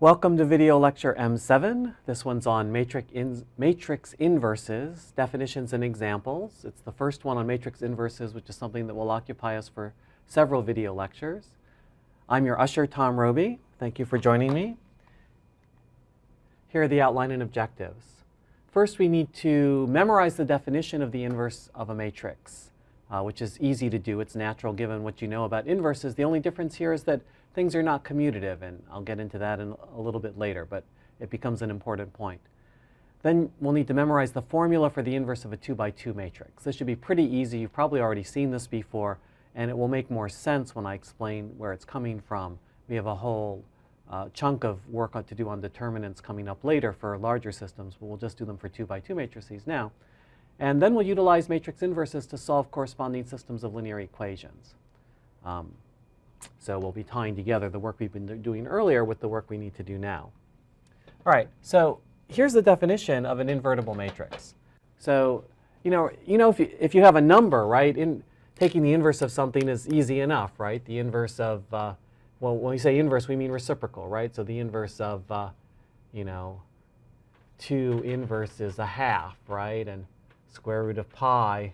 Welcome to video lecture M7. This one's on matrix inverses, definitions and examples. It's the first one on matrix inverses, which is something that will occupy us for several video lectures. I'm your usher, Tom Roby. Thank you for joining me. Here are the outline and objectives. First, we need to memorize the definition of the inverse of a matrix, which is easy to do. It's natural given what you know about inverses. The only difference here is that things are not commutative, and I'll get into that in a little bit later, but it becomes an important point. Then we'll need to memorize the formula for the inverse of a 2 by 2 matrix. This should be pretty easy. You've probably already seen this before, and it will make more sense when I explain where it's coming from. We have a whole chunk of work to do on determinants coming up later for larger systems, but we'll just do them for 2 by 2 matrices now. And then we'll utilize matrix inverses to solve corresponding systems of linear equations. So we'll be tying together the work we've been doing earlier with the work we need to do now. All right, so here's the definition of an invertible matrix. So if you have a number, right, taking the inverse of something is easy enough, right? The inverse of, well, when we say inverse, we mean reciprocal, right? So the inverse of, 2 inverse is a half, right? And square root of pi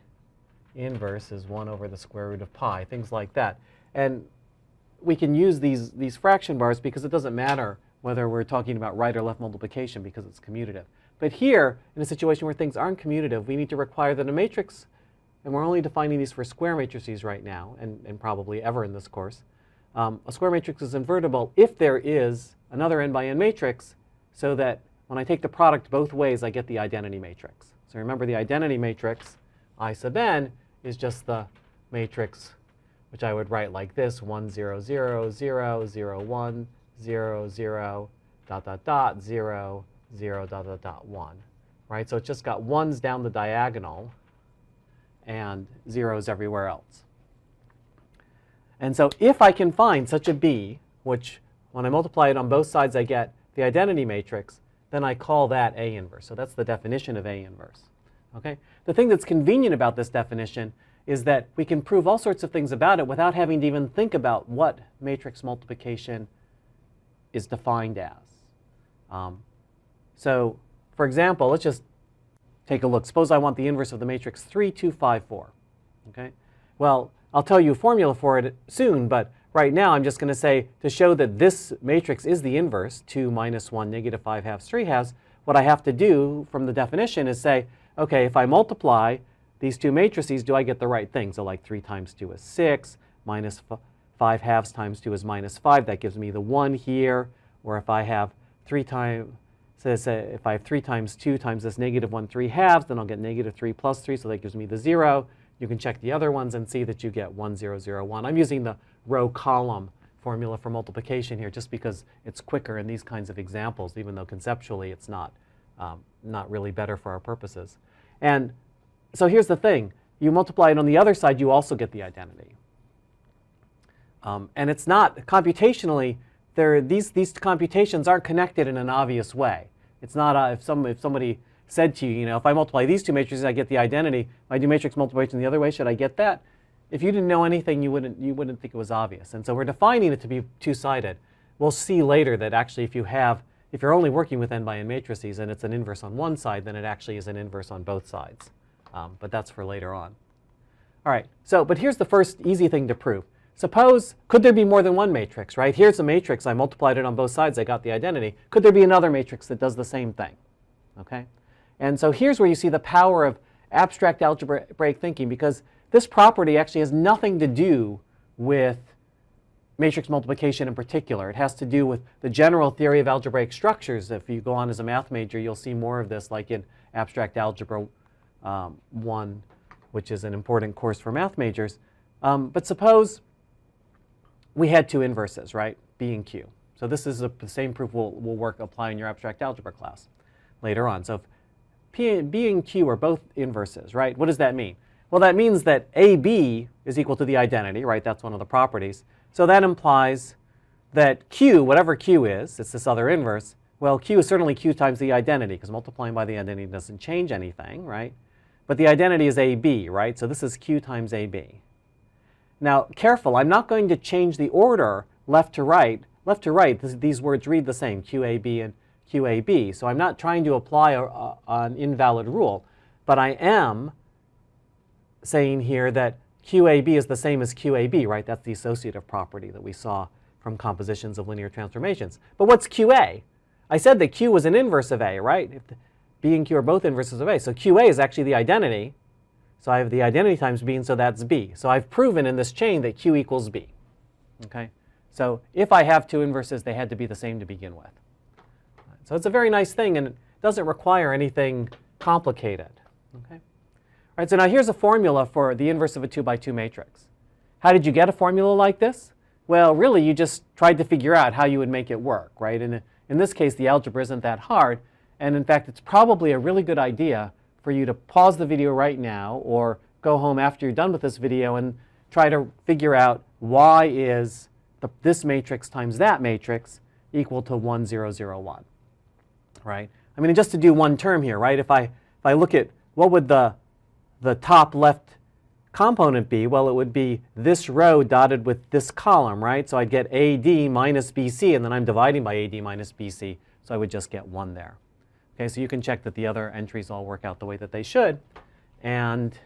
inverse is 1 over the square root of pi, things like that. And we can use these fraction bars because it doesn't matter whether we're talking about right or left multiplication because it's commutative. But here, in a situation where things aren't commutative, we need to require that a matrix, and we're only defining these for square matrices right now, and probably ever in this course, a square matrix is invertible if there is another n by n matrix, so that when I take the product both ways, I get the identity matrix. So remember, the identity matrix, I sub n, is just the matrix which I would write like this: 1, 0, 0, 0, 0, 1, 0, 0, dot, dot, dot, 0, 0, dot, dot, dot, 1. Right? So it's just got 1s down the diagonal and 0s everywhere else. And so if I can find such a B, which when I multiply it on both sides I get the identity matrix, then I call that A inverse. So that's the definition of A inverse. Okay? The thing that's convenient about this definition is that we can prove all sorts of things about it without having to even think about what matrix multiplication is defined as. So for example, let's just take a look. Suppose I want the inverse of the matrix 3, 2, 5, 4. Okay? Well, I'll tell you a formula for it soon, but right now I'm just going to say, to show that this matrix is the inverse, 2, minus 1, negative 5 halves, 3 halves, what I have to do from the definition is say, okay, if I multiply these two matrices, do I get the right thing? So like 3 times 2 is 6, minus 5 halves times 2 is minus 5. That gives me the 1 here. Or if I have 3 times, if I have 3 times 2 times this negative 1 3 halves, then I'll get negative 3 plus 3, so that gives me the 0. You can check the other ones and see that you get 1, 0, 0, 1. I'm using the row-column formula for multiplication here just because it's quicker in these kinds of examples, even though conceptually it's not really better for our purposes. And so here's the thing. You multiply it on the other side, you also get the identity. And it's not, computationally, these computations aren't connected in an obvious way. It's not, if somebody said to you, if I multiply these two matrices, I get the identity. If I do matrix multiplication the other way, should I get that? If you didn't know anything, you wouldn't think it was obvious. And so we're defining it to be two-sided. We'll see later that actually if you're only working with n by n matrices and it's an inverse on one side, then it actually is an inverse on both sides. But that's for later on. All right, but here's the first easy thing to prove. Suppose, could there be more than one matrix, right? Here's a matrix. I multiplied it on both sides. I got the identity. Could there be another matrix that does the same thing? Okay? And so here's where you see the power of abstract algebraic thinking, because this property actually has nothing to do with matrix multiplication in particular. It has to do with the general theory of algebraic structures. If you go on as a math major, you'll see more of this, like in abstract algebra 1, which is an important course for math majors. But suppose we had two inverses, right? B and Q. So this is the same proof we'll apply in your abstract algebra class later on. So if B and Q are both inverses, right? What does that mean? Well, that means that AB is equal to the identity, right? That's one of the properties. So that implies that Q, whatever Q is, it's this other inverse, well, Q is certainly Q times the identity, because multiplying by the identity doesn't change anything, right? But the identity is AB, right? So this is Q times AB. Now, careful, I'm not going to change the order left to right left to right, these words read the same, QAB and QAB. So I'm not trying to apply an invalid rule, but I am saying here that QAB is the same as QAB, right? That's the associative property that we saw from compositions of linear transformations. But what's QA? I said that Q was an inverse of A, right? If B and Q are both inverses of A. So QA is actually the identity. So I have the identity times B, and so that's B. So I've proven in this chain that Q equals B. Okay? So if I have two inverses, they had to be the same to begin with. So it's a very nice thing, and it doesn't require anything complicated. Okay? All right, so now here's a formula for the inverse of a 2 by 2 matrix. How did you get a formula like this? Well, really, you just tried to figure out how you would make it work, right? And in this case, the algebra isn't that hard. And in fact, it's probably a really good idea for you to pause the video right now or go home after you're done with this video and try to figure out why is this matrix times that matrix equal to 1, 0, 0, 1, right? I mean, just to do one term here, right? If I look at what would the top left component be? Well, it would be this row dotted with this column, right? So I'd get AD minus BC, and then I'm dividing by AD minus BC, so I would just get 1 there. Okay, so you can check that the other entries all work out the way that they should. And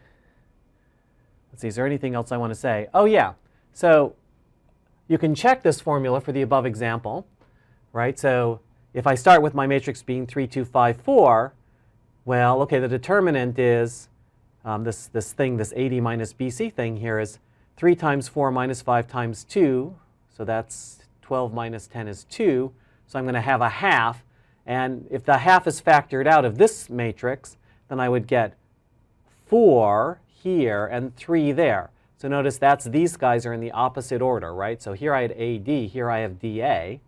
let's see, is there anything else I want to say? Oh, yeah. So you can check this formula for the above example, right? So if I start with my matrix being 3, 2, 5, 4, well, okay, the determinant is this AD minus BC thing here is 3 times 4 minus 5 times 2. So that's 12 minus 10 is 2. So I'm going to have a half. And if the half is factored out of this matrix, then I would get 4 here and 3 there. So notice these guys are in the opposite order, right? So here I had AD, here I have DA.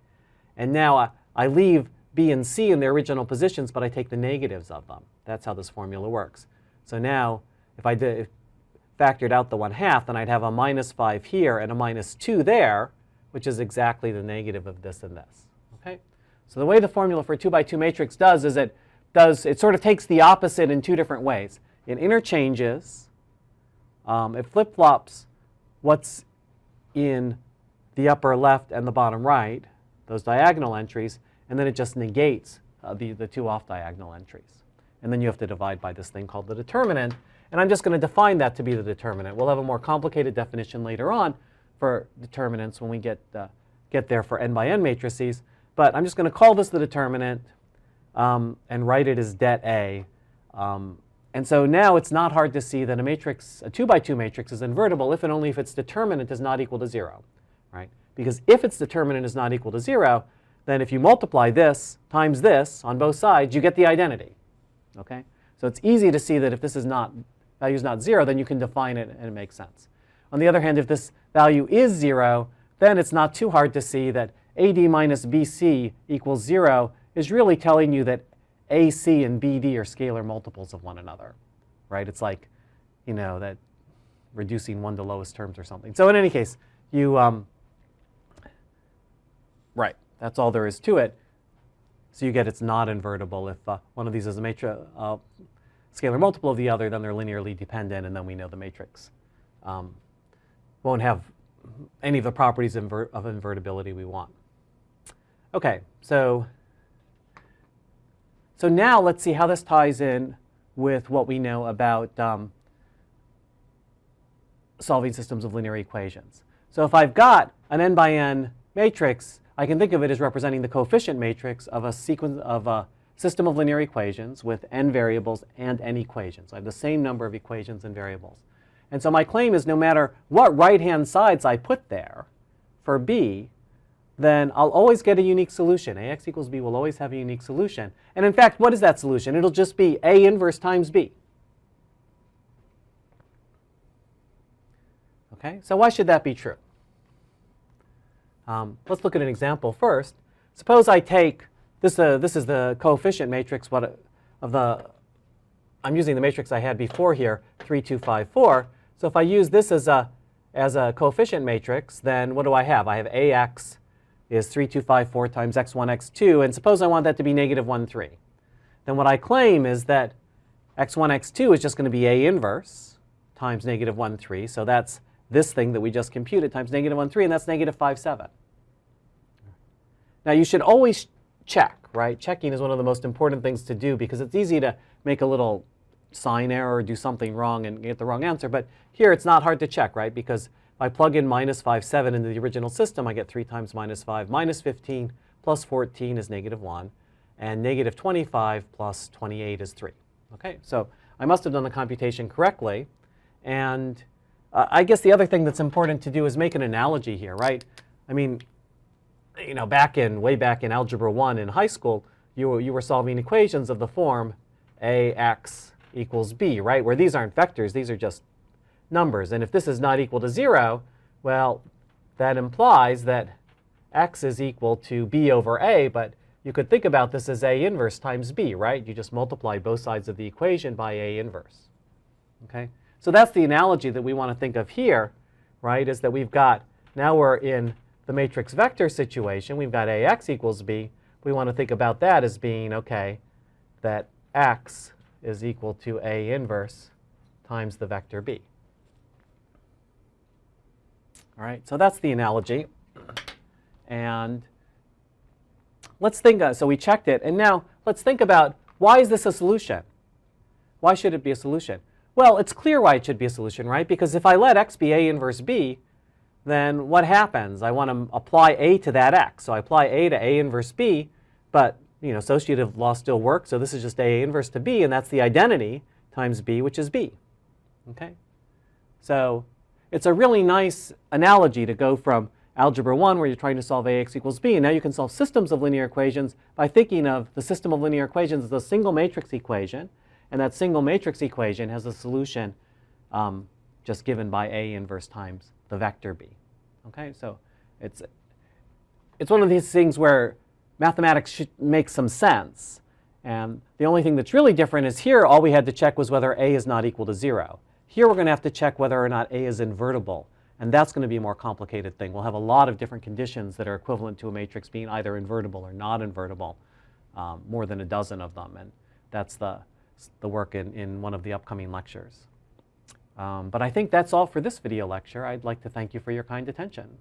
And now I leave B and C in their original positions, but I take the negatives of them. That's how this formula works. So now if I factored out the 1/2, then I'd have a minus 5 here and a minus 2 there, which is exactly the negative of this and this. Okay? So the way the formula for a 2 by 2 matrix does is it sort of takes the opposite in two different ways. It interchanges, it flip-flops what's in the upper left and the bottom right, those diagonal entries, and then it just negates the two off-diagonal entries. And then you have to divide by this thing called the determinant. And I'm just going to define that to be the determinant. We'll have a more complicated definition later on for determinants when we get there for n by n matrices. But I'm just going to call this the determinant and write it as det A. And so now it's not hard to see that a 2 by 2 matrix is invertible if and only if its determinant is not equal to 0, right? Because if its determinant is not equal to 0, then if you multiply this times this on both sides, you get the identity. Okay? So it's easy to see that if this value is not 0, then you can define it and it makes sense. On the other hand, if this value is 0, then it's not too hard to see that AD minus BC equals 0 is really telling you that AC and BD are scalar multiples of one another, right? It's like, you know, that reducing one to lowest terms or something. So in any case, right, that's all there is to it. So you get it's not invertible if one of these is a scalar multiple of the other, then they're linearly dependent, and then we know the matrix won't have any of the properties of invertibility we want. Okay, so now let's see how this ties in with what we know about solving systems of linear equations. So if I've got an n by n matrix, I can think of it as representing the coefficient matrix of a system of linear equations with n variables and n equations. I have the same number of equations and variables. And so my claim is no matter what right-hand sides I put there for B, then I'll always get a unique solution. Ax equals b will always have a unique solution. And in fact, what is that solution? It'll just be A inverse times b. Okay, so why should that be true? Let's look at an example first. Suppose I take this is the coefficient matrix I'm using the matrix I had before here, 3, 2, 5, 4. So if I use this as a coefficient matrix, then what do I have? I have Ax is 3, 2, 5, 4 times x1, x2. And suppose I want that to be negative 1, 3. Then what I claim is that x1, x2 is just going to be A inverse times negative 1, 3. So that's this thing that we just computed times negative 1, 3, and that's negative 5, 7. Now you should always check, right? Checking is one of the most important things to do because it's easy to make a little sign error or do something wrong and get the wrong answer. But here it's not hard to check, right? Because if I plug in minus 5, 7 into the original system, I get 3 times minus 5 minus 15 plus 14 is negative 1. And negative 25 plus 28 is 3. Okay, so I must have done the computation correctly. And I guess the other thing that's important to do is make an analogy here, right? I mean, you know, way back in Algebra 1 in high school, you were solving equations of the form ax equals b, right? Where these aren't vectors, these are just numbers. And if this is not equal to 0, well, that implies that x is equal to b over a, but you could think about this as a inverse times b, right? You just multiply both sides of the equation by a inverse. Okay? So that's the analogy that we want to think of here, right? Is that we've got, now we're in the matrix vector situation. We've got ax equals b. We want to think about that as being, okay, that x is equal to a inverse times the vector b. All right, so that's the analogy. And let's think, so we checked it. And now let's think about, why is this a solution? Why should it be a solution? Well, it's clear why it should be a solution, right? Because if I let x be a inverse b, then what happens? I want to apply a to that x. So I apply a to a inverse b, but associative law still works. So this is just a inverse to b, and that's the identity times b, which is b. Okay? So it's a really nice analogy to go from Algebra 1, where you're trying to solve ax equals b, and now you can solve systems of linear equations by thinking of the system of linear equations as a single matrix equation, and that single matrix equation has a solution just given by a inverse times the vector b. Okay, so it's one of these things where mathematics should make some sense, and the only thing that's really different is here all we had to check was whether a is not equal to 0. Here we're going to have to check whether or not a is invertible. And that's going to be a more complicated thing. We'll have a lot of different conditions that are equivalent to a matrix being either invertible or not invertible, more than a dozen of them. And that's the work in one of the upcoming lectures. But I think that's all for this video lecture. I'd like to thank you for your kind attention.